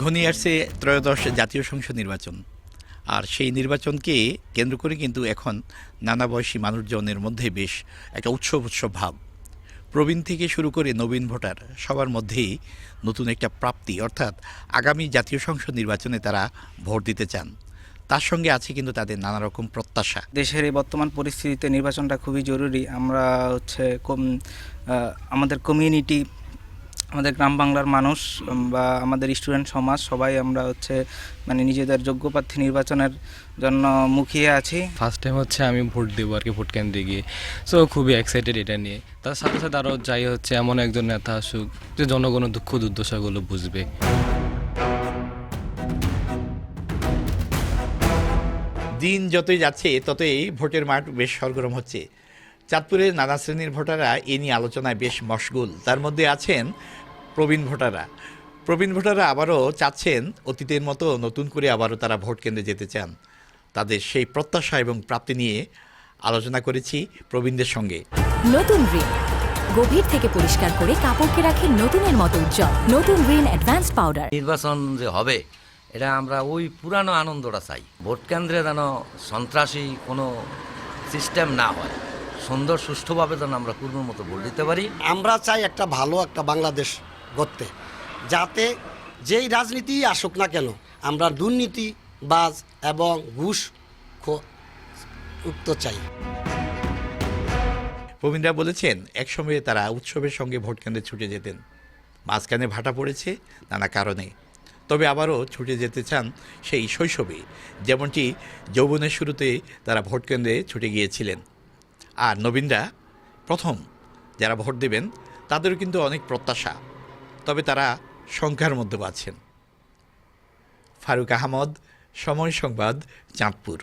ঘনিয়ে আসছে ত্রয়োদশ জাতীয় সংসদ নির্বাচন। আর সেই নির্বাচনকে কেন্দ্র করে কিন্তু এখন নানা বয়সী মানুষজনের মধ্যে বেশ একটা উৎসব ভাব। প্রবীণ থেকে শুরু করে নবীন ভোটার সবার মধ্যেই নতুন একটা প্রাপ্তি, অর্থাৎ আগামী জাতীয় সংসদ নির্বাচনে তারা ভোট দিতে চান। তার সঙ্গে আছে কিন্তু তাদের নানা রকম প্রত্যাশা। দেশের এই বর্তমান পরিস্থিতিতে নির্বাচনটা খুবই জরুরি। আমরা আমাদের কমিউনিটি, আমাদের গ্রাম বাংলার মানুষ বা আমাদের স্টুডেন্ট সমাজ সবাই আমরা মানে নিজেদের যোগ্য প্রার্থী নির্বাচনের জন্য মুখিয়ে আছি। ফার্স্ট টাইম আমি ভোট দেবো আর কি, ভোট কেন্দ্রে গিয়ে। সো খুবই এক্সাইটেড এটা নিয়ে। তার সাথে সাথে আরও চাই এমন একজন নেতা আসুক যে জনগণের দুঃখ দুর্দশাগুলো বুঝবে। দিন যতই যাচ্ছে ততই ভোটের মাঠ বেশ সরগরম হচ্ছে। চাঁদপুরের নানা শ্রেণীর ভোটাররা এ নিয়ে আলোচনায় বেশ মশগুল। তার মধ্যে আছেন প্রবীণ ভোটাররা। প্রবীণ ভোটাররা আবারও চাচ্ছেন অতীতের মতো নতুন করে আবারও তারা ভোট কেন্দ্রে যেতে চান। তাদের সেই প্রত্যাশা এবং প্রাপ্তি নিয়ে আলোচনা করেছি প্রবীণদের সঙ্গে। নতুন রিন গভীর থেকে পরিষ্কার করে কাপড়কে রাখে নতুনের মতো উজ্জ্বল। নতুন রিন অ্যাডভান্স পাউডার। নির্বাচন যে হবে এটা আমরা ওই পুরানো আনন্দটা চাই। ভোট কেন্দ্রে যেন সন্ত্রাসী কোনো সিস্টেম না হয়, সুন্দর সুষ্ঠুভাবে যেন আমরা পূর্ণ মতো ভোট দিতে পারি। আমরা চাই একটা ভালো একটা বাংলাদেশ গড়তে, যাতে যেই রাজনীতি আসুক না কেন আমরা দুর্নীতিবাজ এবং ঘুষ মুক্ত চাই। প্রবীণরা বলেছেন একসময়ে তারা উৎসবের সঙ্গে ভোট কেন্দ্রে ছুটে যেতেন, মাঝখানে ভাটা পড়েছে নানা কারণে। তবে আবারও ছুটে যেতে চান সেই শৈশবে, যেমনটি যৌবনের শুরুতে তারা ভোট কেন্দ্রে ছুটে গিয়েছিলেন। আর নবীনরা প্রথম যারা ভোট দেবেন তাদেরও কিন্তু অনেক প্রত্যাশা, তবে তারা সংখ্যার মধ্যে আছেন। ফারুক আহমদ, সময় সংবাদ, চাঁদপুর।